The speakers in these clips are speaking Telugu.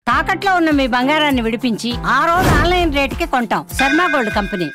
తాకట్లో ఉన్న మీ బంగారాన్ని విడిపించి ఆ రోజు ఆన్లైన్ రేటుకి కొంటాం. Sharma gold company.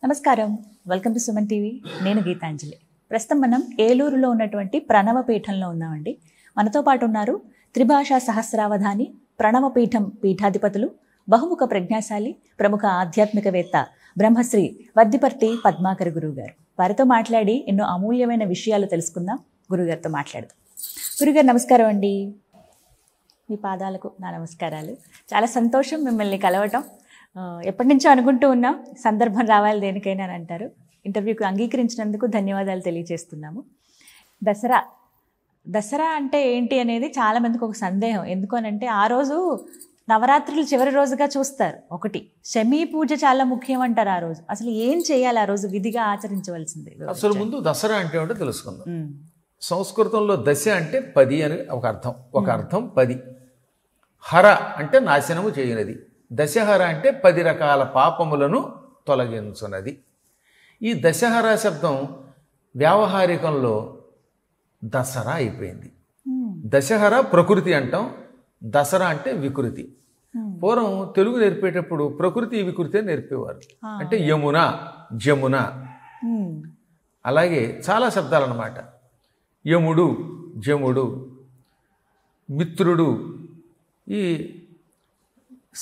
నమస్కారం, వెల్కమ్ టు సుమన్ టీవీ. నేను గీతాంజలి. ప్రస్తుతం మనం ఏలూరులో ఉన్నటువంటి ప్రణవపీఠంలో ఉన్నామండి. మనతో పాటు ఉన్నారు త్రిభాషా సహస్రావధాని, ప్రణవపీఠం పీఠాధిపతులు, బహుముఖ ప్రజ్ఞాశాలి, ప్రముఖ ఆధ్యాత్మికవేత్త బ్రహ్మశ్రీ వద్దిపర్తి పద్మాకర్ గురువు గారు. వారితో మాట్లాడి ఎన్నో అమూల్యమైన విషయాలు తెలుసుకుందాం. గురుగారితో మాట్లాడదాం. గురుగారు నమస్కారం అండి. మీ పాదాలకు నా నమస్కారాలు. చాలా సంతోషం మిమ్మల్ని కలవటం. ఎప్పటి నుంచో అనుకుంటూ ఉన్నాం, సందర్భం రావాలి దేనికైనా అని అంటారు. ఇంటర్వ్యూకి అంగీకరించినందుకు ధన్యవాదాలు తెలియజేస్తున్నాము. దసరా అంటే ఏంటి అనేది చాలామందికి ఒక సందేహం. ఎందుకు అనంటే ఆ రోజు నవరాత్రులు చివరి రోజుగా చూస్తారు. ఒకటి శమీ పూజ చాలా ముఖ్యం అంటారు. ఆ రోజు అసలు ఏం చేయాలి, ఆ రోజు విధిగా ఆచరించవలసింది? అసలు ముందు దసరా అంటే ఏమిటో తెలుసుకుందాం. సంస్కృతంలో దశ అంటే 10 అని ఒక అర్థం 10. హర అంటే నాశనము చేయనది. దశహర అంటే 10 రకాల పాపములను తొలగించున్నది. ఈ దశహర శబ్దం వ్యావహారికంలో దసరా అయిపోయింది. దశహర ప్రకృతి అంటాం, దసరా అంటే వికృతి. పూర్వం తెలుగు నేర్పేటప్పుడు ప్రకృతి వికృతి అని నేర్పేవారు. అంటే యమున, జమున, అలాగే చాలా శబ్దాలు అన్నమాట. యముడు, జముడు, మిత్రుడు, ఈ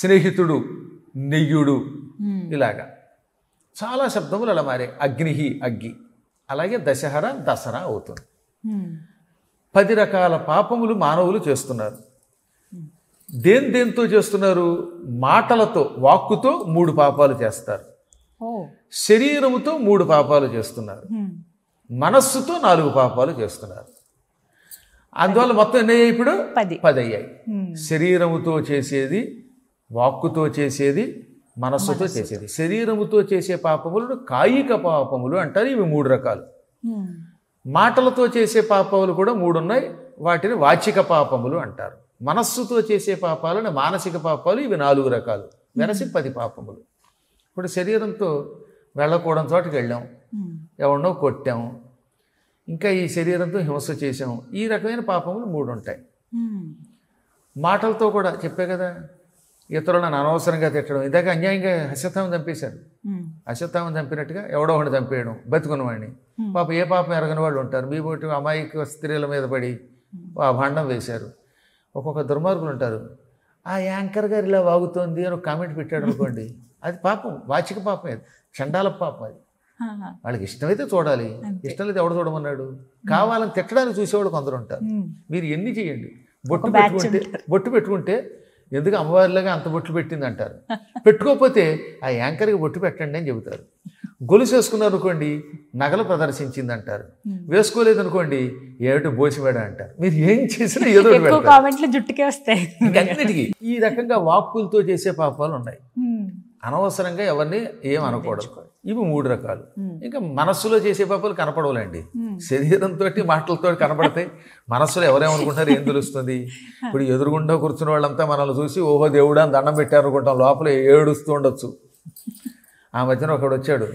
స్నేహితుడు, నెయ్యుడు, ఇలాగా చాలా శబ్దములు అలా మారే. అగ్ని, అగ్గి. అలాగే దశహర దసరా అవుతుంది. 10 రకాల పాపములు మానవులు చేస్తున్నారు. దేంతో చేస్తున్నారు? మాటలతో, వాక్కుతో 3 పాపాలు చేస్తారు. శరీరముతో 3 పాపాలు చేస్తున్నారు. మనస్సుతో 4 పాపాలు చేస్తున్నారు. అందువల్ల మొత్తం ఎన్ని అయ్యాయి? ఇప్పుడు 10 అయ్యాయి. శరీరముతో చేసేది, వాక్కుతో చేసేది, మనస్సుతో చేసేది. శరీరముతో చేసే పాపములను కాయిక పాపములు అంటారు. ఇవి 3 రకాలు. మాటలతో చేసే పాపములు కూడా 3 ఉన్నాయి. వాటిని వాచిక పాపములు అంటారు. మనస్సుతో చేసే పాపాలను మానసిక పాపాలు. ఇవి 4 రకాలు. వెరసి 10 పాపములు. ఇప్పుడు శరీరంతో వెళ్ళకూడని చోటుకి వెళ్ళాం, ఎవరినో కొట్టాం, ఇంకా ఈ శరీరంతో హింస చేసాం. ఈ రకమైన పాపములు 3 ఉంటాయి. మాటలతో కూడా చెప్పే కదా, ఇతరులను అనవసరంగా తిట్టడం. ఇందాక అన్యాయంగా అశ్వత్థామని చంపేశాడు. అశ్వత్థామని చంపినట్టుగా ఎవడో ఒకటి చంపేయడం, బతుకున్నవాడిని. పాపం ఏ పాపం ఎరగని వాళ్ళు ఉంటారు. మీ పోటీ అమాయక స్త్రీల మీద పడి ఆ భాండం వేశారు. ఒక్కొక్క దుర్మార్గులు ఉంటారు. ఆ యాంకర్ గారు ఇలా వాగుతోంది అని ఒక కామెంట్ పెట్టాడు అనుకోండి, అది పాపం, వాచిక పాపం, అది చండాల పాపం. అది వాళ్ళకి ఇష్టమైతే చూడాలి, ఇష్టం లేదు ఎవడు చూడమన్నాడు. కావాలని తిట్టడానికి చూసేవాళ్ళు కొందరు ఉంటారు. మీరు ఎన్ని చేయండి, బొట్టు పెట్టుకుంటే ఎందుకు అమ్మవారిలాగా అంత బొట్లు పెట్టింది అంటారు. పెట్టుకోకపోతే ఆ యాంకర్కి బొట్టు పెట్టండి అని చెబుతారు. గొలుసు వేసుకున్నారు అనుకోండి, నగలు ప్రదర్శించింది అంటారు. వేసుకోలేదు అనుకోండి, ఏమిటో బోసివేడ అంటారు. మీరు ఏం చేసినా ఏదో జుట్టుకే వస్తాయి. అన్నిటికీ ఈ రకంగా వాక్కులతో చేసే పాపాలు ఉన్నాయి. అనవసరంగా ఎవరిని ఏం అనకూడదు. ఇవి 3 రకాలు. ఇంకా మనస్సులో చేసే పాపాలు కనపడవులేండి. శరీరంతో మాటలతో కనపడతాయి. మనస్సులో ఎవరేమనుకుంటారు, ఏం తెలుస్తుంది? ఇప్పుడు ఎదురుగుండా కూర్చున్న వాళ్ళంతా మనల్ని చూసి ఓహో దేవుడా అని దండం పెట్టారు అనుకుంటాం, లోపల ఏడుస్తూ ఉండొచ్చు. ఆ మధ్యన ఒకడు వచ్చాడు,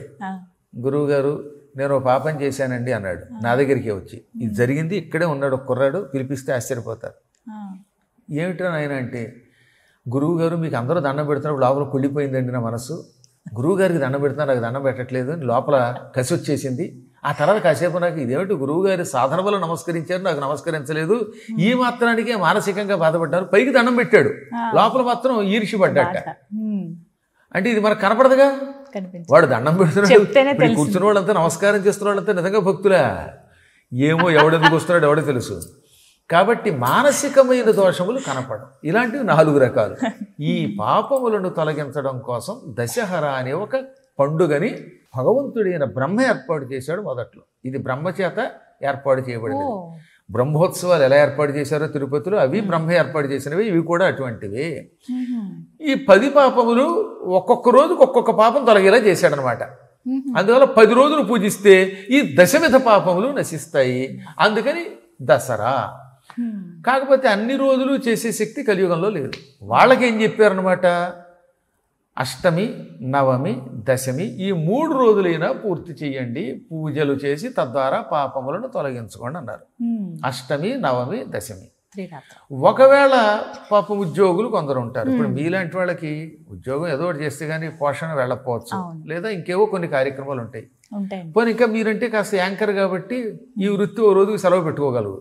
గురువు గారు నేను ఒక పాపం చేశానండి అన్నాడు. నా దగ్గరికి వచ్చి ఇది జరిగింది, ఇక్కడే ఉన్నాడు ఒక కుర్రాడు, పిలిపిస్తే ఆశ్చర్యపోతారు. ఏమిటో ఆయన అంటే, గురువు గారు మీకు అందరూ దండం పెడుతున్నప్పుడు లోపల కుళ్ళిపోయిందండి నా మనసు. గురువు గారికి దండం పెడుతున్నా, నాకు దండం పెట్టట్లేదు అని లోపల కసి వచ్చేసింది. ఆ తర్వాత కాసేపు నాకు ఇదేమిటి గురువు గారి సాధన వల్ల నమస్కరించారు, నాకు నమస్కరించలేదు, ఈ మాత్రానికే మానసికంగా బాధపడ్డారు. పైకి దండం పెట్టాడు, లోపల మాత్రం ఈర్ష్య పడ్డట. అంటే ఇది మనకు కనపడదుగా, కనిపించదు. వాడు దండం పెడుతున్నాడు, చెప్తేనే ఇప్పుడు తెలిసింది. కూర్చున్న వాళ్ళంతా నమస్కారం చేస్తున్న వాళ్ళంతా నిజంగా భక్తులా ఏమో ఎవడెందుకు వస్తున్నాడు ఎవడో తెలుసు. కాబట్టి మానసికమైన దోషములు కనపడం ఇలాంటివి 4 రకాలు. ఈ పాపములను తొలగించడం కోసం దశహర అనే ఒక పండుగని భగవంతుడైన బ్రహ్మ ఏర్పాటు చేశాడు మొదట్లో. ఇది బ్రహ్మ చేత ఏర్పాటు చేయబడింది. బ్రహ్మోత్సవాలు ఎలా ఏర్పాటు చేశారో తిరుపతిలో, అవి బ్రహ్మ ఏర్పాటు చేసినవి, ఇవి కూడా అటువంటివి. ఈ 10 పాపములు ఒక్కొక్క రోజుకు ఒక్కొక్క పాపం తొలగేలా చేశాడనమాట. అందువల్ల 10 రోజులు పూజిస్తే ఈ దశవిధ పాపములు నశిస్తాయి. అందుకని దసరా. కాకపోతే అన్ని రోజులు చేసే శక్తి కలియుగంలో లేదు. వాళ్ళకేం చెప్పారనమాట, అష్టమి, నవమి, దశమి ఈ 3 రోజులైనా పూర్తి చేయండి, పూజలు చేసి తద్వారా పాపములను తొలగించుకోండి అన్నారు. అష్టమి, నవమి, దశమి. ఒకవేళ పాపం ఉద్యోగులు కొందరు ఉంటారు. ఇప్పుడు మీలాంటి వాళ్ళకి ఉద్యోగం ఏదో ఒకటి చేస్తే కానీ పోషణ వెళ్ళకపోవచ్చు, లేదా ఇంకేవో కొన్ని కార్యక్రమాలు ఉంటాయి. పోనీ ఇంకా మీరంటే కాస్త యాంకర్ కాబట్టి ఈ వృత్తి ఓ రోజుకి సెలవు పెట్టుకోగలరు.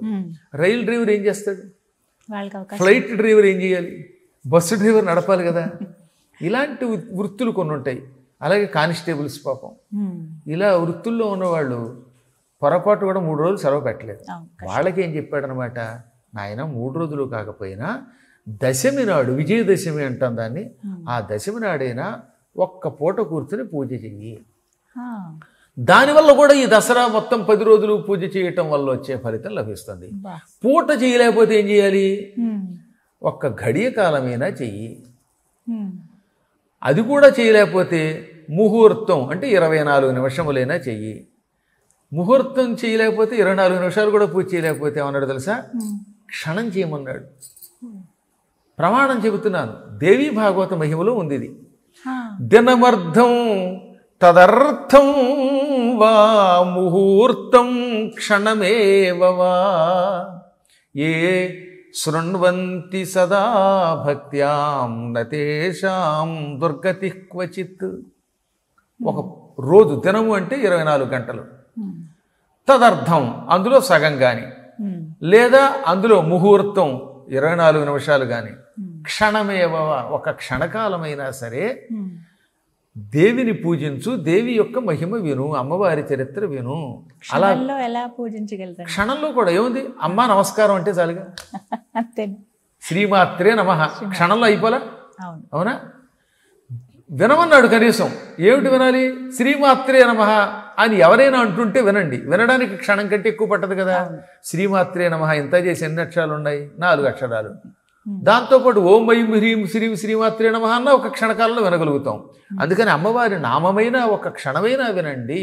రైలు డ్రైవర్ ఏం చేస్తాడు, ఫ్లైట్ డ్రైవర్ ఏం చేయాలి, బస్సు డ్రైవర్ నడపాలి కదా. ఇలాంటి వృత్తులు కొన్ని ఉంటాయి. అలాగే కానిస్టేబుల్స్ పాపం ఇలా వృత్తుల్లో ఉన్నవాళ్ళు పొరపాటు కూడా 3 రోజులు సెలవు పెట్టలేదు. వాళ్ళకి ఏం చెప్పాడనమాట, నాయన 3 రోజులు కాకపోయినా దశమి నాడు, విజయదశమి అంటాం దాన్ని, ఆ దశమి నాడైనా ఒక్క పూట కూర్చొని పూజ చెయ్యి. దానివల్ల కూడా ఈ దసరా మొత్తం 10 రోజులు పూజ చేయటం వల్ల వచ్చే ఫలితం లభిస్తుంది. పూట చేయలేకపోతే ఏం చేయాలి, ఒక్క ఘడియ కాలమైనా చెయ్యి. అది కూడా చేయలేకపోతే ముహూర్తం అంటే 24 నిమిషములైనా చెయ్యి. ముహూర్తం చేయలేకపోతే 24 నిమిషాలు కూడా పూజ చేయలేకపోతే ఏమన్నాడు తెలుసా, క్షణం చేయమన్నాడు. ప్రమాణం చెబుతున్నాను, దేవీ భాగవత మహిమలో ఉంది ఇది. దినమర్థం తదర్థం వా ముహూర్తం క్షణమేవ వా ఏ శృణ్వంతి సదా భక్త్యాం నతేషాం దుర్గతి క్వచిత్. ఒక రోజు, దినము అంటే 24 గంటలు, తదర్థం అందులో సగం కానీ, లేదా అందులో ముహూర్తం 24 నిమిషాలు కానీ, క్షణమేవ ఒక క్షణకాలమైనా సరే దేవిని పూజించు, దేవి యొక్క మహిమ విను, అమ్మవారి చరిత్ర విను. అలా ఎలా పూజించగలుగుతారు? క్షణంలో కూడా ఏముంది, అమ్మ నమస్కారం అంటే చాలుగా, అంతే. శ్రీమాత్రే నమః క్షణంలో అయిపోలా, అవునా? వినమన్నాడు కనీసం. ఏమిటి వినాలి, శ్రీమాత్రే నమః అని ఎవరైనా అంటుంటే వినండి. వినడానికి క్షణం కంటే ఎక్కువ పట్టదు కదా. శ్రీమాత్రే నమః ఇంత చేసి ఎన్ని అక్షరాలు ఉన్నాయి, 4 అక్షరాలు. దాంతోపాటు ఓం ఐం హ్రీం శ్రీం శ్రీమాత్రే నమః అన్న ఒక క్షణకాలంలో వినగలుగుతాం. అందుకని అమ్మవారి నామమైన ఒక క్షణమైనా వినండి.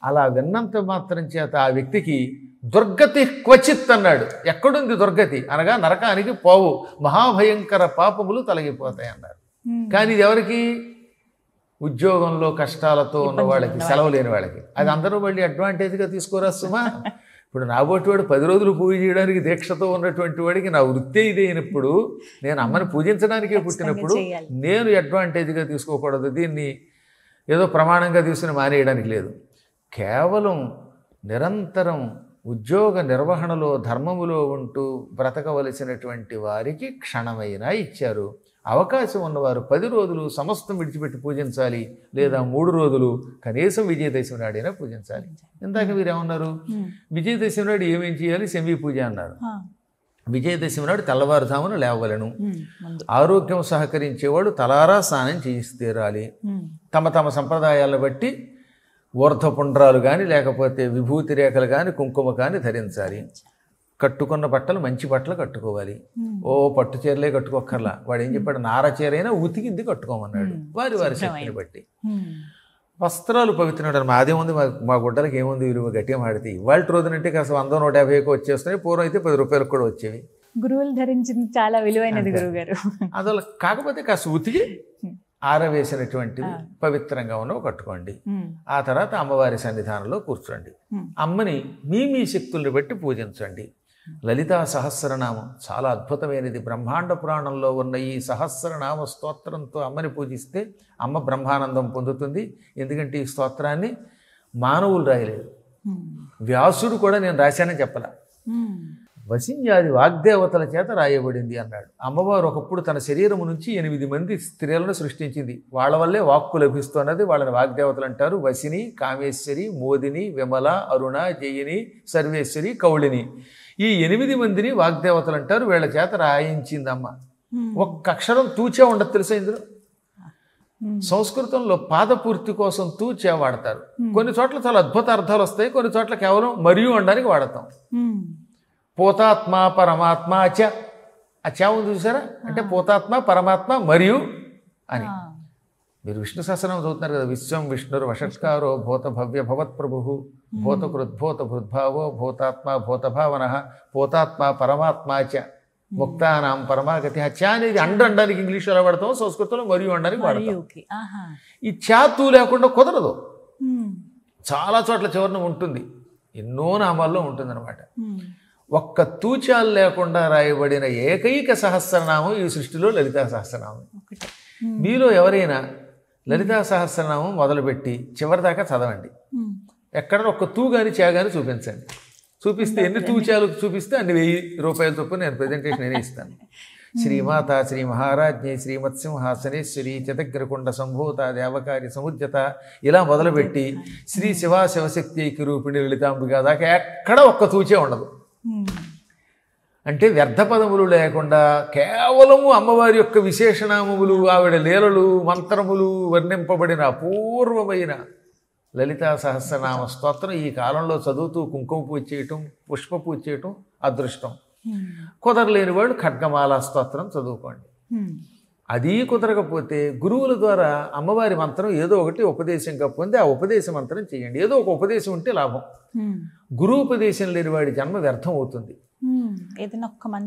అలా విన్నంత మాత్రం చేత ఆ వ్యక్తికి దుర్గతి క్వచిత్ అన్నాడు. ఎక్కడుంది దుర్గతి అనగా నరకానికి పోవు, మహాభయంకర పాపములు తొలగిపోతాయి అన్నారు. కానీ ఇది ఎవరికి, ఉద్యోగంలో కష్టాలతో ఉన్న వాళ్ళకి, సెలవు లేని వాళ్ళకి. అది అందరూ మళ్ళీ అడ్వాంటేజ్గా తీసుకోరా సుమా. ఇప్పుడు నాబోటి వాడు 10 రోజులు పూజ చేయడానికి దీక్షతో ఉన్నటువంటి వాడికి నా వృత్తి ఇదే అయినప్పుడు, నేను అమ్మని పూజించడానికే పుట్టినప్పుడు నేను అడ్వాంటేజ్గా తీసుకోకూడదు. దీన్ని ఏదో ప్రమాణంగా తీసుకుని మానేయడానికి లేదు. కేవలం నిరంతరం ఉద్యోగ నిర్వహణలో ధర్మములో ఉంటూ బ్రతకవలసినటువంటి వారికి క్షణమైనా ఇచ్చారు. అవకాశం ఉన్నవారు 10 రోజులు సమస్తం విడిచిపెట్టి పూజించాలి, లేదా 3 రోజులు కనీసం విజయదశమి నాడైనా పూజించాలి. ఇందాక మీరేమన్నారు, విజయదశమి నాడు ఏమేం చేయాలి, శమీ పూజ అన్నారు. విజయదశమి నాడు తెల్లవారుజామున లేవలను. ఆరోగ్యం సహకరించేవాడు తలారా స్నానం చేసి తీరాలి. తమ తమ సంప్రదాయాలను బట్టి ఊర్ధ్వపుండ్రాలు కానీ, లేకపోతే విభూతి రేఖలు కానీ, కుంకుమ కానీ ధరించాలి. కట్టుకున్న బట్టలు మంచి బట్టలు కట్టుకోవాలి. ఓ పట్టు చీరలే కట్టుకోకర్లా. వాడు ఏం చెప్పాడు, నార చీరైనా ఉతికింది కట్టుకోమన్నాడు, వారి వారి శక్తిని బట్టి. వస్త్రాలు పవిత్రమైన మాదేముంది, మా గుడ్డలకి ఏముంది విలువ, గట్టిగా మాడితే ఇవాళ రోజునంటే కాస్త 100-150 వచ్చేస్తున్నాయి. పూర్వం అయితే 10 రూపాయలకు కూడా వచ్చేవి. గురువులు ధరించింది చాలా విలువైనది గురువుగారు. అసలు కాకపోతే కాస్త ఉతికి ఆరవేసినటువంటి పవిత్రంగా ఉన్నవి కట్టుకోండి. ఆ తర్వాత అమ్మవారి సన్నిధానంలో కూర్చోండి. అమ్మని మీ శక్తుల్ని బట్టి పూజించండి. లలితా సహస్రనామం చాలా అద్భుతమైనది. బ్రహ్మాండ పురాణంలో ఉన్న ఈ సహస్రనామ స్తోత్రంతో అమ్మని పూజిస్తే అమ్మ బ్రహ్మానందం పొందుతుంది. ఎందుకంటే ఈ స్తోత్రాన్ని మానవులు రాయలేదు, వ్యాసుడు కూడా నేను రాశానని చెప్పలా. వసిన్యాది వాగ్దేవతల చేత రాయబడింది అన్నాడు. అమ్మవారు ఒకప్పుడు తన శరీరము నుంచి 8 మంది స్త్రీలను సృష్టించింది. వాళ్ళ వల్లే వాక్కు లభిస్తున్నది. వాళ్ళని వాగ్దేవతలు అంటారు. వసిని, కామేశ్వరి, మోదిని, విమల, అరుణ, జయిని, సర్వేశ్వరి, కౌళిని. ఈ 8 మందిని వాగ్దేవతలు అంటారు. వీళ్ళ చేత రాయించిందమ్మ. ఒక్క అక్షరం తూచే ఉండదు తెలుసా ఇందులో. సంస్కృతంలో పాదపూర్తి కోసం తూచే వాడతారు. కొన్ని చోట్ల చాలా అద్భుత అర్థాలు వస్తాయి, కొన్ని చోట్ల కేవలం మరియు అనడానికి వాడతాం. పోతాత్మ పరమాత్మ అచ, అచ ఉంది చూసారా, అంటే పోతాత్మ పరమాత్మ మరియు అని. మీరు విష్ణు సహస్రనామం చదువుతున్నారు కదా. విశ్వం విష్ణురు వషట్కారో భూత భవ్య భవత్ ప్రభు భూతకృద్భూత భృద్భావో భూతాత్మ భూతభావన పోతాత్మ పరమాత్మ చ ముక్తానాం పరమాగతి. చ అనేది అనడానికి ఇంగ్లీష్లో ఎలా వాడతాం, సంస్కృతంలో మరియు అనడానికి వాడతాం. ఈ చాతూ లేకుండా కుదరదు. చాలా చోట్ల చివరన ఉంటుంది, ఎన్నో నామాల్లో ఉంటుంది అనమాట. ఒక్క తూచాలు లేకుండా రాయబడిన ఏకైక సహస్రనామం ఈ సృష్టిలో లలితా సహస్రనామం. మీలో ఎవరైనా లలితా సహస్రనామం మొదలుపెట్టి చివరిదాకా చదవండి. ఎక్కడ ఒక్క తూ కానీ చే కానీ చూపించండి. చూపిస్తే ఎన్ని తూచాలు చూపిస్తే అన్ని 1000 రూపాయల చొప్పున నేను ప్రజెంటేషన్ నేనే ఇస్తాను. శ్రీమాత శ్రీ మహారాజ్ఞి శ్రీమత్సింహాసనేశ్వరి చతగ్రకుండ సంభూత దేవకారి సముద్యత ఇలా మొదలుపెట్టి శ్రీ శివ శివశక్తి రూపిణి లలితాంబిక దాకా ఎక్కడ ఒక్క తూచే ఉండదు. అంటే వ్యర్థ పదములు లేకుండా కేవలము అమ్మవారి యొక్క విశేషనామములు, ఆవిడ లీలలు, మంత్రములు వర్ణింపబడిన అపూర్వమైన లలితా సహస్రనామ స్తోత్రం ఈ కాలంలో చదువుతూ కుంకుమ పూజ చేయటం, పుష్ప పూజ చేయటం అదృష్టం. కుదరలేని వాడు ఖడ్గమాల స్తోత్రం చదువుకోండి. అది కుదరకపోతే గురువుల ద్వారా అమ్మవారి మంత్రం ఏదో ఒకటి ఉపదేశంగా పొంది ఆ ఉపదేశ మంత్రం చేయండి. ఏదో ఒక ఉపదేశం ఉంటే లాభం. గురువుపదేశం లేని వాడి జన్మ వ్యర్థం అవుతుంది.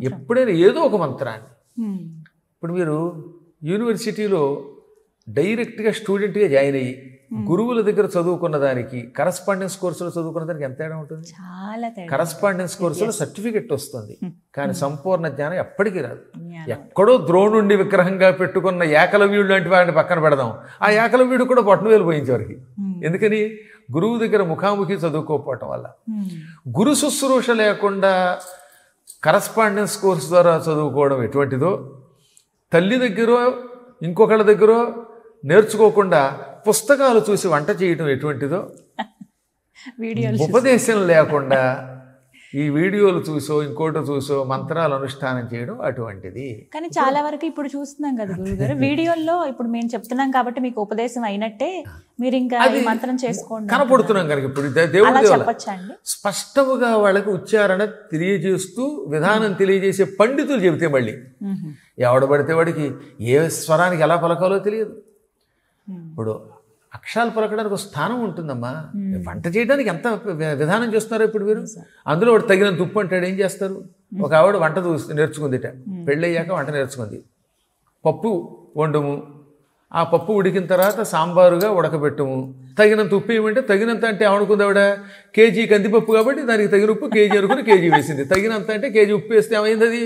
ఎప్పుడైనా ఏదో ఒక మంత్రాన్ని. ఇప్పుడు మీరు యూనివర్సిటీలో డైరెక్ట్గా స్టూడెంట్గా జాయిన్ అయ్యి గురువుల దగ్గర చదువుకున్న దానికి కరస్పాండెన్స్ కోర్సులో చదువుకున్న దానికి ఎంత తేడా ఉంటుంది? కరస్పాండెన్స్ కోర్సులో సర్టిఫికెట్ వస్తుంది, కానీ సంపూర్ణ జ్ఞానం ఎప్పటికీ రాదు. ఎక్కడో ద్రోణుండి విగ్రహంగా పెట్టుకున్న ఏకలవ్యుడు లాంటి వాడిని పక్కన పెడదాం. ఆ ఏకలవ్యుడు కూడా బొట్టనవేలు పోయించేవారికి. ఎందుకని? గురువు దగ్గర ముఖాముఖి చదువుకోకపోవటం వల్ల. గురు శుశ్రూష లేకుండా కరస్పాండెన్స్ కోర్సు ద్వారా చదువుకోవడం ఎటువంటిదో, తల్లి దగ్గర ఇంకొకళ్ళ దగ్గర నేర్చుకోకుండా పుస్తకాలు చూసి వంట చేయటం ఎటువంటిదో, ఉపదేశం లేకుండా ఈ వీడియోలు చూసో ఇంకోటి చూసో మంత్రాలు అనుష్ఠానం చేయడం అటువంటిది. కానీ చాలా వరకు ఇప్పుడు చూస్తున్నాం కదా గురుగారు, వీడియోల్లో ఇప్పుడు మేము చెప్తున్నాం కాబట్టి మీకు ఉపదేశం అయినట్టే, మీరు ఇంకా ఈ మంత్రం చేసుకోండి కనపడుతున్నాం కనుక ఇప్పుడు దేవుడు స్పష్టముగా వాళ్ళకి ఉచ్చారణ తెలియజేస్తూ విధానం తెలియజేసే పండితులు చెబితే మళ్ళీ ఎవడ పడితే వాడికి ఏ స్వరానికి ఎలా పలకాలో తెలియదు. ఇప్పుడు అక్షరాలు పలకడానికి ఒక స్థానం ఉంటుందమ్మా. వంట చేయడానికి ఎంత విధానం చేస్తున్నారో ఇప్పుడు మీరు. అందులో వాడు తగినంత ఉప్పు అంటాడు, ఏం చేస్తారు? ఒక ఆవిడ వంట నేర్చుకుందిట, పెళ్ళయ్యాక వంట నేర్చుకుంది. పప్పు వండుము, ఆ పప్పు ఉడికిన తర్వాత సాంబారుగా ఉడకబెట్టము, తగినంత ఉప్పు ఏమంటే తగినంత అంటే ఏమనుకుంది ఆవిడ? కేజీ కందిపప్పు కాబట్టి దానికి తగిన ఉప్పు కేజీ అనుకుని కేజీ వేసింది. తగినంత అంటే కేజీ ఉప్పు వేస్తే ఏమైంది? అది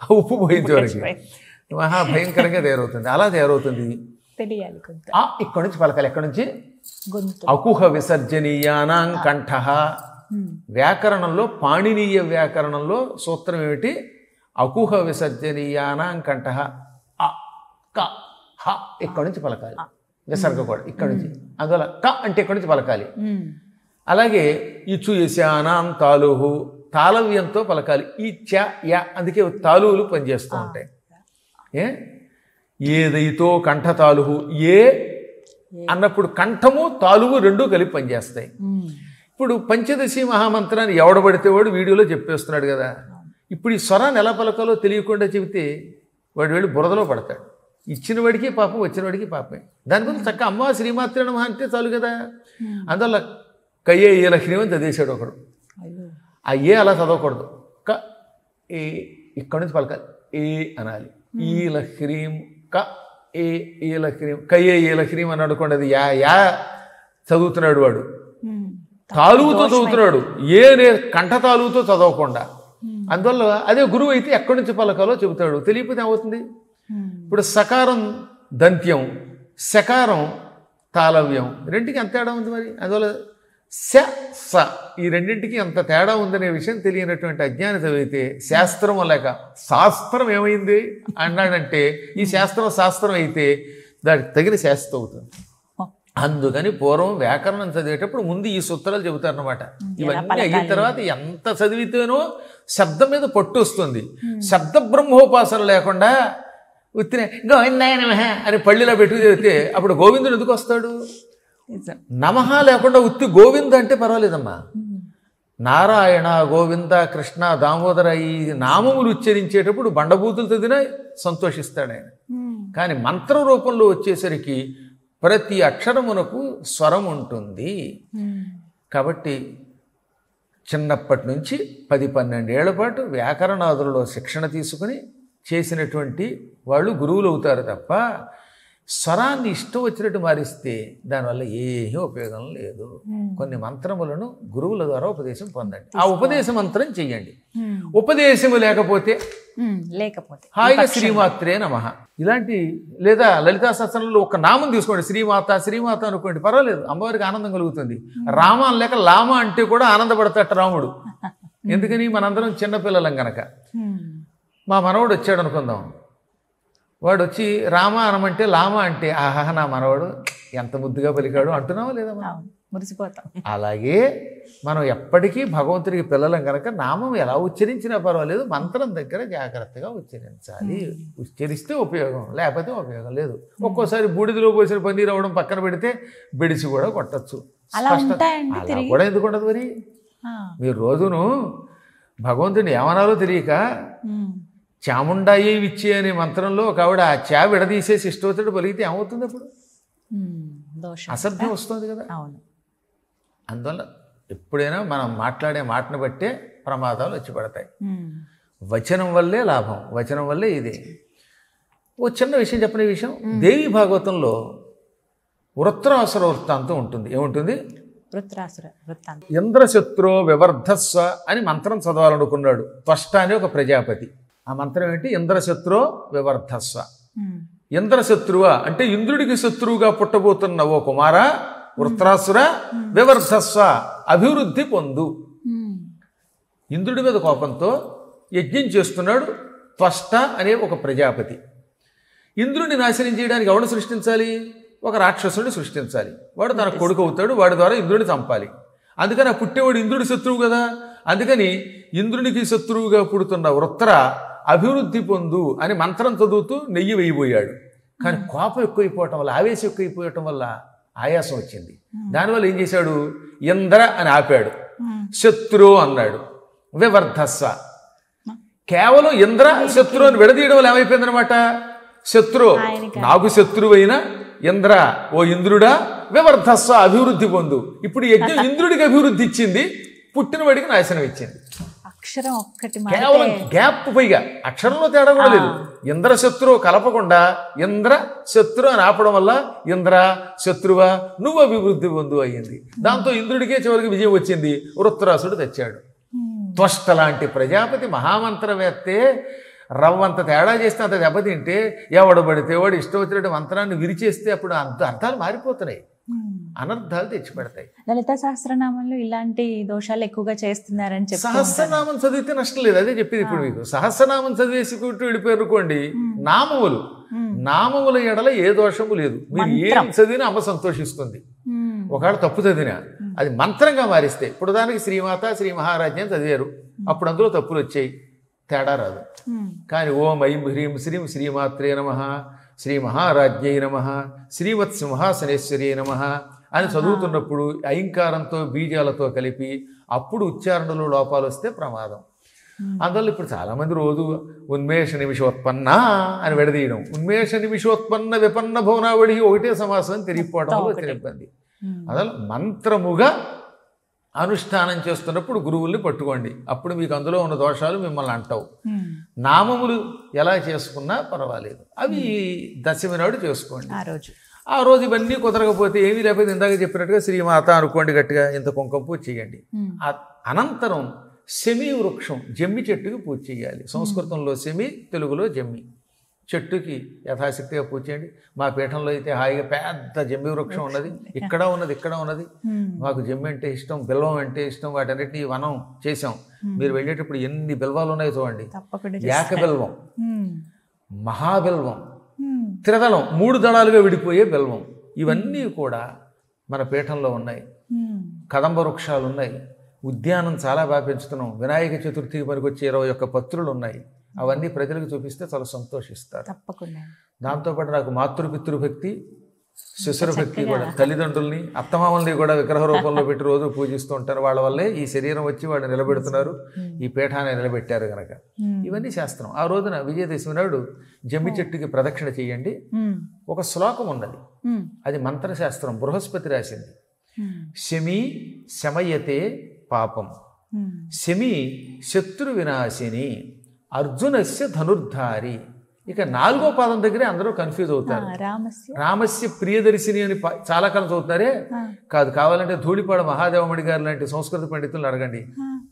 ఆ ఉప్పు పోయింది వరకు మహా భయంకరంగా తయారవుతుంది. అలా తయారవుతుంది. ఇక్కడి నుంచి పలకాలి. ఎక్కడి నుంచి? అకుహ విసర్జనీయానాం కంఠ. వ్యాకరణంలో పాణినీయ వ్యాకరణంలో సూత్రం ఏమిటి? అకుహ విసర్జనీయానాం కంఠ. అ క హ ఇక్కడి నుంచి పలకాలి. విసర్గ కూడా ఇక్కడి నుంచి. అందువల్ల క అంటే ఇక్కడి నుంచి పలకాలి. అలాగే ఇచు యశానాం తాలుహు, తాళవ్యంతో పలకాలి. ఈ చ య అందుకే తాలువులు పనిచేస్తూ ఉంటాయి. ఏదైతో కంఠ తాలుహు, ఏ అన్నప్పుడు కంఠము తాలువు రెండూ కలిపి పనిచేస్తాయి. ఇప్పుడు పంచదశి మహామంత్రాన్ని ఎవడబడితే వాడు వీడియోలో చెప్పేస్తున్నాడు కదా. ఇప్పుడు ఈ స్వరాన్ని ఎలా పలకాలో తెలియకుండా చెబితే వాడు వెళ్ళి బురదలో పడతాడు. ఇచ్చిన వాడికి పాపం, వచ్చిన వాడికి పాపమే. దానికోసం చక్క అమ్మ శ్రీమాత్రే నమః అంటే చాలు కదా. అందువల్ల కయ్యే ఏ లక్ష్మీ అని చదివేశాడు ఒకడు. ఆ ఏ అలా చదవకూడదు. క ఏ ఇక్కడి నుంచి పలకాలి. ఏ అనాలి. ఈ లహ్రీం క ఏ లహ్రీం, కయ్యే ఏ లహ్రీం అని అనుకోండి. అది యా యా చదువుతున్నాడు వాడు, తాలువుతో చదువుతున్నాడు. ఏ కంఠ తాలువుతో చదవకుండా. అందువల్ల అదే గురువు అయితే ఎక్కడి నుంచి పలకాలో చెబుతాడు. తెలియకపోతే ఏమవుతుంది? ఇప్పుడు సకారం దంత్యం, శకారం తాళవ్యం, రెండుకి ఎంత తేడా ఉంది మరి. అందువల్ల శ స ఈ రెండింటికి ఎంత తేడా ఉందనే విషయం తెలియనటువంటి అజ్ఞాని చదివితే శాస్త్రం లేక శాస్త్రం ఏమైంది అన్నాడంటే ఈ శాస్త్రం అయితే దానికి తగిన శాస్త్రం అవుతుంది. అందుకని పూర్వం వ్యాకరణం చదివేటప్పుడు ముందు ఈ సూత్రాలు చెబుతారనమాట. ఇవన్నీ అయిన తర్వాత ఎంత చదివితేనో శబ్దం మీద పట్టు వస్తుంది. శబ్ద బ్రహ్మోపాసన లేకుండా ఉత్తినే గోవిందాయ నమః అని పళ్ళిలా పెట్టుకు చదివితే అప్పుడు గోవిందుడు ఎందుకు వస్తాడు? నమః లేకుండా ఉత్తి గోవింద అంటే పర్వాలేదమ్మా. నారాయణ, గోవింద, కృష్ణ, దామోదర ఈ నామములు ఉచ్చరించేటప్పుడు బండబూతులు చదివినా సంతోషిస్తాడు ఆయన. కానీ మంత్ర రూపంలో వచ్చేసరికి ప్రతి అక్షరమునకు స్వరం ఉంటుంది. కాబట్టి చిన్నప్పటి నుంచి 10-12 ఏళ్ల పాటు వ్యాకరణాదులలో శిక్షణ తీసుకుని చేసినటువంటి వాళ్ళు గురువులు అవుతారు తప్ప స్వరాన్ని ఇష్టం వచ్చినట్టు మారిస్తే దానివల్ల ఏమీ ఉపయోగం లేదు. కొన్ని మంత్రములను గురువుల ద్వారా ఉపదేశం పొందండి, ఆ ఉపదేశ మంత్రం చెయ్యండి. ఉపదేశము లేకపోతే హాయిగా శ్రీమాత్రే నమః ఇలాంటి, లేదా లలితా సహస్రంలో ఒక నామం తీసుకోండి, శ్రీమాత అనుకోండి, పర్వాలేదు, అమ్మవారికి ఆనందం కలుగుతుంది. రామ లేక లామ అంటే కూడా ఆనందపడతాట రాముడు. ఎందుకని? మనందరం చిన్నపిల్లలం గనక. మా మనవడు వచ్చాడు అనుకుందాం, వాడు వచ్చి రామ అనమంటే లామ అంటే ఆహా నా మనవాడు ఎంత ముద్దుగా పలికాడు అంటున్నావా లేదా? మురిసిపోతాం. అలాగే మనం ఎప్పటికీ భగవంతుడికి పిల్లలం కనుక నామం ఎలా ఉచ్చరించినా పర్వాలేదు, మంత్రం దగ్గర జాగ్రత్తగా ఉచ్చరించాలి. ఉచ్చరిస్తే ఉపయోగం, లేకపోతే ఉపయోగం లేదు. ఒక్కోసారి బూడిదలో పోసిన పన్నీరు అవ్వడం పక్కన పెడితే బెడిసి కూడా కొట్టచ్చు. అలా కూడా ఎందుకు ఉండదు? మరి మీరు రోజును భగవంతుడిని ఏమనాలో తెలియక చాముండాయి విచ్చి అనే మంత్రంలో ఒక ఆవిడ ఆ చా విడదీసేసి ఇష్టవచ్చుడు పలిగితే ఏమవుతుంది? అప్పుడు అసభ్యం వస్తుంది కదా. అందువల్ల ఎప్పుడైనా మనం మాట్లాడే మాటను బట్టే ప్రమాదాలు వచ్చి పడతాయి. వచనం వల్లే లాభం, వచనం వల్లే ఇదే. ఓ చిన్న విషయం చెప్పిన విషయం, దేవి భాగవతంలో వృత్రాసుర వృత్తాంతం ఉంటుంది. ఏముంటుంది? ఇంద్రశత్రో వివర్ధస్వ అని మంత్రం చదవాలనుకున్నాడు త్వష్ట అనే ఒక ప్రజాపతి. ఆ మంత్రం ఏంటి? ఇంద్రశత్రో వివర్ధస్వ. ఇంద్రశత్రువ అంటే ఇంద్రుడికి శత్రువుగా పుట్టబోతున్న ఓ కుమార వృత్రాసుర వివర్ధస్వ అభివృద్ధి పొందు. ఇంద్రుడి మీద కోపంతో యజ్ఞం చేస్తున్నాడు త్వష్ట అనే ఒక ప్రజాపతి. ఇంద్రుడిని నాశనం చేయడానికి ఎవడు సృష్టించాలి? ఒక రాక్షసుడిని సృష్టించాలి. వాడు తన కొడుకు అవుతాడు, వాడి ద్వారా ఇంద్రుడిని చంపాలి. అందుకని ఆ పుట్టేవాడు ఇంద్రుడి శత్రువు కదా. అందుకని ఇంద్రునికి శత్రువుగా పుడుతున్న వృత్ర అభివృద్ధి పొందు అని మంత్రం చదువుతూ నెయ్యి వేయబోయాడు. కానీ కోపం ఎక్కువైపోవటం వల్ల, ఆవేశం ఎక్కువైపోవటం వల్ల ఆయాసం వచ్చింది. దానివల్ల ఏం చేశాడు? ఇంద్ర అని ఆపాడు, శత్రు అన్నాడు, వివర్ధస్వ. కేవలం ఇంద్ర శత్రు అని విడదీయడం వల్ల ఏమైపోయిందనమాట? శత్రు నాకు శత్రువైన ఇంద్ర, ఓ ఇంద్రుడా వివర్ధస్వ అభివృద్ధి పొందు. ఇప్పుడు యజ్ఞం ఇంద్రుడికి అభివృద్ధి ఇచ్చింది, పుట్టినవాడికి నాశనం ఇచ్చింది. అక్షరం ఒక్కటి కేవలం గ్యాప్, పైగా అక్షరంలో తేడా కూడా లేదు. ఇంద్ర శత్రు కలపకుండా ఇంద్ర శత్రు అని ఆపడం వల్ల ఇంద్ర శత్రువా నువ్వు అభివృద్ధి పొందు అయ్యింది. దాంతో ఇంద్రుడికే చివరికి విజయం వచ్చింది, వృత్రాసుడు తెచ్చాడు. త్వష్ట లాంటి ప్రజాపతి మహామంత్రవేత్తే రవ్వంత తేడా చేస్తే అంత దెబ్బతింటే ఎవడు పడితే వాడు ఇష్టం వచ్చినట్టు మంత్రాన్ని విరిచేస్తే అప్పుడు అర్థాలు మారిపోతున్నాయి, అనర్థాలు తెచ్చిపెడతాయి. లలితా సహస్రనామంలో ఇలాంటి దోషాలు ఎక్కువగా చేస్తున్నారని చెప్పి సహస్రనామం చదివితే నష్టం లేదు, అదే చెప్పింది ఇప్పుడు మీకు. సహస్రనామం చదివేసుకుంటూ వెళ్ళిపోయారనుకోండి, నామముల ఎడల ఏ దోషము లేదు. మీరు ఏం చదివినా అమ్మ సంతోషిస్తుంది. ఒకవేళ తప్పు చదివినా అది మంత్రంగా మారిస్తే, ఇప్పుడు దానికి శ్రీమాత శ్రీ మహారాజ్యం చదివారు, అప్పుడు అందులో తప్పులు వచ్చాయి, తేడా రాదు. కానీ ఓం ఐం హ్రీం శ్రీం శ్రీమాత్రే నమః, శ్రీ మహారాజ్ఞై నమః, శ్రీమత్ సింహాసనేశ్వరీ నమః అని చదువుతున్నప్పుడు ఐంకారంతో బీజాలతో కలిపి అప్పుడు ఉచ్చారణలో లోపాలు వస్తే ప్రమాదం. అందువల్ల ఇప్పుడు చాలామంది రోజు ఉన్మేష నిమిషోత్పన్న అని విడదీయడం, ఉన్మేష నిమిషోత్పన్న విపన్న భవనావళి ఒకటే సమాసం తిరిగిపోవడం వల్ల ఇబ్బంది. అందువల్ల మంత్రముగా అనుష్ఠానం చేస్తున్నప్పుడు గురువుల్ని పట్టుకోండి, అప్పుడు మీకు అందులో ఉన్న దోషాలు మిమ్మల్ని అంటావు. నామములు ఎలా చేసుకున్నా పర్వాలేదు, అవి దశమి నాడు చేసుకోండి. ఆ రోజు ఇవన్నీ కుదరకపోతే ఏమీ లేకపోతే ఇందాక చెప్పినట్టుగా శ్రీమాత అనుకోండి, గట్టిగా ఇంత కుంకుమ పూజ చేయండి. అనంతరం శమి వృక్షం, జమ్మి చెట్టుకి పూజ చేయాలి. సంస్కృతంలో శమి, తెలుగులో జమ్మి. చెట్టుకి యథాశక్తిగా పూజ చేయండి. మా పీఠంలో అయితే హాయిగా పెద్ద జమ్మి వృక్షం ఉన్నది, ఇక్కడ ఉన్నది. మాకు జమ్మి అంటే ఇష్టం, బిల్వం అంటే ఇష్టం. వాటన్నిటిని వనం చేసాం. మీరు వెళ్ళేటప్పుడు ఎన్ని బిల్వాలు ఉన్నాయో చూడండి. ఏక బిల్వం, మహాబిల్వం, త్రిదళం, 3 దళాలుగా విడిపోయే బిల్వం, ఇవన్నీ కూడా మన పీఠంలో ఉన్నాయి. కదంబ వృక్షాలు ఉన్నాయి. ఉద్యానం చాలా బాగా పెంచుతున్నాం. వినాయక చతుర్థికి పనికొచ్చే 21 పత్రులు ఉన్నాయి. అవన్నీ ప్రజలకు చూపిస్తే చాలా సంతోషిస్తారు. తప్పకుండా. దాంతోపాటు నాకు మాతృపితృభక్తి, శిశురభక్తి కూడా. తల్లిదండ్రుల్ని, అత్తమామల్ని కూడా విగ్రహ రూపంలో పెట్టి రోజు పూజిస్తూ ఉంటారు. వాళ్ళ వల్లే ఈ శరీరం వచ్చి వాళ్ళు నిలబెడుతున్నారు, ఈ పీఠాన్ని నిలబెట్టారు కనుక ఇవన్నీ చేస్తున్నాం. ఆ రోజున విజయదశమి నాడు జమ్మి చెట్టుకి ప్రదక్షిణ చేయండి. ఒక శ్లోకం ఉన్నది, అది మంత్రశాస్త్రం, బృహస్పతి రాసింది. శమీ శమయతే పాపం, శమీ శత్రు వినాశిని, అర్జునస్య ధనుర్ధారి. ఇక 4వ పాదం దగ్గరే అందరూ కన్ఫ్యూజ్ అవుతారు. రామస్య ప్రియదర్శిని అని చాలా కాలం చదువుతున్నారే, కాదు. కావాలంటే ధూళిపాడ మహాదేవమణి గారు లాంటి సంస్కృత పండితులను అడగండి,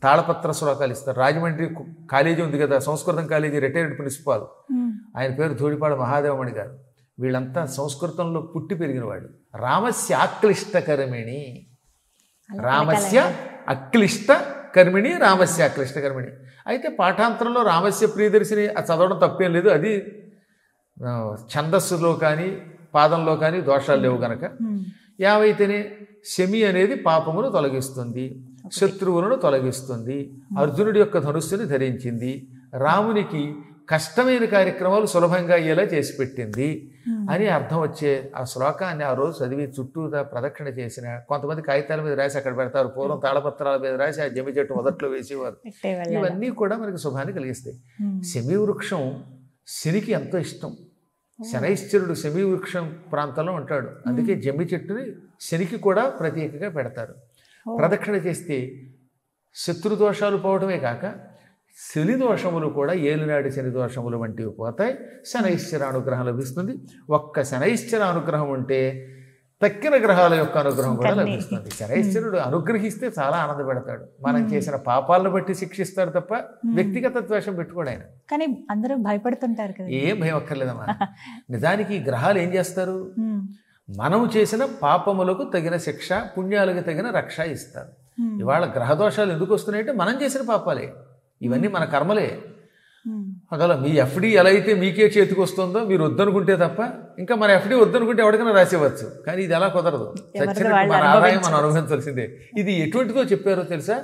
తాళపత్ర శ్లోకాలు ఇస్తారు. రాజమండ్రి కాలేజీ ఉంది కదా, సంస్కృతం కాలేజీ రిటైర్డ్ ప్రిన్సిపాల్, ఆయన పేరు ధూళిపాడ మహాదేవమణి గారు. వీళ్ళంతా సంస్కృతంలో పుట్టి పెరిగిన వాళ్ళు. రామస్య అక్లిష్ట కర్మిణి, రామస్య అక్లిష్ట కర్మిణి, రామస్య అక్లిష్ట కర్మిణి. అయితే పాఠాంతరంలో రామస్య ప్రియదర్శిని అది చదవడం తప్పేం లేదు. అది ఛందస్సులో కానీ పాదంలో కానీ దోషాలు లేవు కనుక. ఏవైతేనే శమి అనేది పాపమును తొలగిస్తుంది, శత్రువులను తొలగిస్తుంది, అర్జునుడి యొక్క ధనుస్సుని ధరించింది, రామునికి కష్టమైన కార్యక్రమాలు సులభంగా అయ్యేలా చేసి పెట్టింది అని అర్థం వచ్చే ఆ శ్లోకాన్ని ఆ రోజు చదివి చుట్టూతా ప్రదక్షిణ చేసిన, కొంతమంది కాగితాల మీద రాసి అక్కడ పెడతారు, పూర్వం తాళపత్రాల మీద రాసి ఆ జమ్మి చెట్టు మొదట్లో వేసేవారు. ఇవన్నీ కూడా మనకి శుభాన్ని కలిగిస్తాయి. శమీ వృక్షం శనికి ఎంతో ఇష్టం. శనైశ్చరుడు శమీ వృక్షం ప్రాంతంలో ఉంటాడు. అందుకే జమ్మి చెట్టుని శనికి కూడా ప్రత్యేకంగా పెడతారు. ప్రదక్షిణ చేస్తే శత్రుదోషాలు పోవడమే కాక శని దోషములు కూడా, ఏలినాటి శని దోషములు వంటివి పోతాయి. శనైశ్చర అనుగ్రహం లభిస్తుంది. ఒక్క శనైశ్చర అనుగ్రహం ఉంటే తక్కిన గ్రహాల యొక్క అనుగ్రహం కూడా లభిస్తుంది. శనైశ్వరుడు అనుగ్రహిస్తే చాలా ఆనందపడతాడు. మనం చేసిన పాపాలను బట్టి శిక్షిస్తాడు తప్ప వ్యక్తిగత ద్వేషం పెట్టుకోడు ఆయన. కానీ అందరూ భయపడుతుంటారు కదా. ఏం భయం అక్కర్లేదమ్మా. నిజానికి ఈ గ్రహాలు ఏం చేస్తారు, మనం చేసిన పాపములకు తగిన శిక్ష, పుణ్యాలకు తగిన రక్ష ఇస్తారు. ఇవాళ గ్రహదోషాలు ఎందుకు వస్తున్నాయంటే మనం చేసిన పాపాలే. ఇవన్నీ మన కర్మలే. అలా మీ ఎఫ్డి ఎలా అయితే మీకే చేతికి వస్తుందో మీరు వద్దనుకుంటే తప్ప, ఇంకా మన ఎఫ్డి వద్దనుకుంటే ఎవరికైనా రాసేవచ్చు. కానీ ఇది ఎలా కుదరదు. చచ్చినట్టు మన ఆదాయం మనం అనుభవించాల్సిందే. ఇది ఎటువంటిదో చెప్పారో తెలుసా?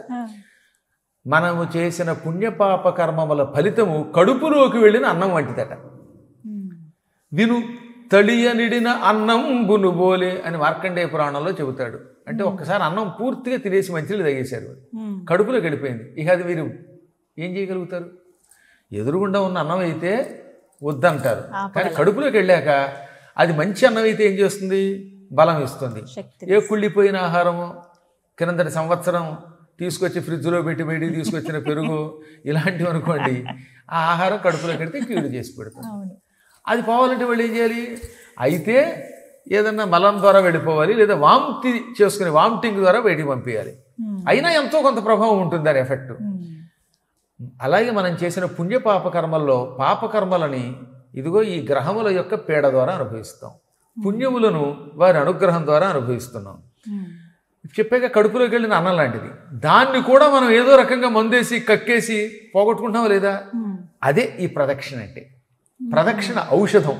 మనము చేసిన పుణ్యపాప కర్మముల ఫలితము కడుపులోకి వెళ్ళిన అన్నం వంటిదట. విను తళియనిడిన అన్నం బునుబోలే అని మార్కండేయ పురాణంలో చెబుతాడు. అంటే ఒక్కసారి అన్నం పూర్తిగా తినేసి మంచిలు తగేశారు, కడుపులోకి వెళ్ళిపోయింది. ఇక అది మీరు ఏం చేయగలుగుతారు? ఎదురుగుండా ఉన్న అన్నం అయితే వద్దంటారు, కానీ కడుపులోకి వెళ్ళాక అది మంచి అన్నం అయితే ఏం చేస్తుంది? బలం ఇస్తుంది. ఏ కుళ్ళిపోయిన ఆహారము, కిందటి సంవత్సరం తీసుకొచ్చి ఫ్రిడ్జ్లో పెట్టి బయటికి తీసుకొచ్చిన పెరుగు ఇలాంటివి అనుకోండి, ఆ ఆహారం కడుపులోకి వెళ్తే కీడు చేసి పెడుతుంది. అది పోవాలంటే వాళ్ళు ఏం చేయాలి? అయితే ఏదన్నా మలం ద్వారా వెళ్ళిపోవాలి, లేదా వాంతి చేసుకుని వామిటింగ్ ద్వారా బయటికి పంపించాలి. అయినా ఎంతో కొంత ప్రభావం ఉంటుంది దాని ఎఫెక్ట్. అలాగే మనం చేసిన పుణ్యపాపకర్మల్లో పాపకర్మలని ఇదిగో ఈ గ్రహముల యొక్క పీడ ద్వారా అనుభవిస్తాం, పుణ్యములను వారి అనుగ్రహం ద్వారా అనుభవిస్తున్నాం. చెప్పాక కడుపులోకి వెళ్ళిన అన్నం లాంటిది, దాన్ని కూడా మనం ఏదో రకంగా మందేసి కక్కేసి పోగొట్టుకుంటాం లేదా? అదే ఈ ప్రదక్షిణ అంటే. ప్రదక్షిణ ఔషధం.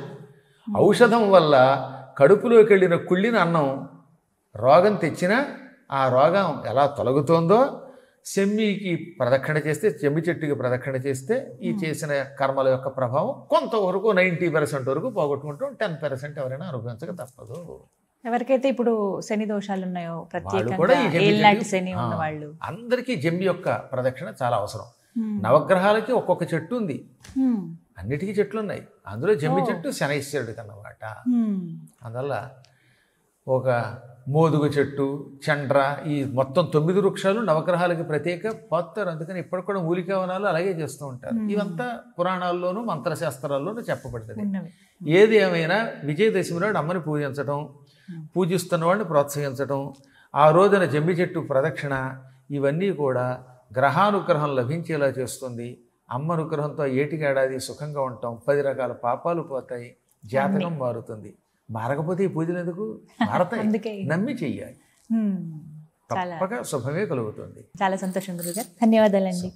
ఔషధం వల్ల కడుపులోకి వెళ్ళిన కుళ్ళిన అన్నం రోగం తెచ్చినా ఆ రోగం ఎలా తొలగుతోందో, శమ్మికి ప్రదక్షిణ చేస్తే, చెమ్మి చెట్టుకి ప్రదక్షిణ చేస్తే ఈ చేసిన కర్మల యొక్క ప్రభావం కొంతవరకు 90% వరకు పోగొట్టుకుంటాం. 10% ఎవరైనా అనుభవించక తప్పదు. ఎవరికైతే ఇప్పుడు శని దోషాలు ఉన్నాయో, ప్రత్యేకంగా శని ఉన్న వాళ్ళు అందరికీ జమ్మి యొక్క ప్రదక్షిణ చాలా అవసరం. నవగ్రహాలకి ఒక్కొక్క చెట్టు ఉంది, అన్నిటికీ చెట్లు ఉన్నాయి. అందులో జమ్మి చెట్టు శనైశ్వరుడికి అన్నమాట. అందువల్ల ఒక మోదుగ చెట్టు, చండ్ర, ఈ మొత్తం 9 వృక్షాలు నవగ్రహాలకి ప్రత్యేక పోతారు. అందుకని ఇప్పటికి కూడా మూలికావనాలు అలాగే చేస్తూ ఉంటారు. ఇవంతా పురాణాల్లోనూ మంత్రశాస్త్రాల్లోనూ చెప్పబడుతుంది. ఏది ఏమైనా విజయదశమి నాడు అమ్మని పూజించడం, పూజిస్తున్న వాడిని ప్రోత్సహించడం, ఆ రోజున జమ్మి చెట్టు ప్రదక్షిణ, ఇవన్నీ కూడా గ్రహానుగ్రహం లభించేలా చేస్తుంది. అమ్మ అనుగ్రహంతో ఏటికి ఏడాది సుఖంగా ఉంటాం, 10 రకాల పాపాలు పోతాయి, జాతకం మారుతుంది. మారకపోతే ఈ పూజలు ఎందుకు మారతాయి? అందుకే. నమ్మి చెయ్యాలి, చాలా తప్పక శుభమే కలుగుతుంది. చాలా సంతోషం గురుగారు, ధన్యవాదాలండి.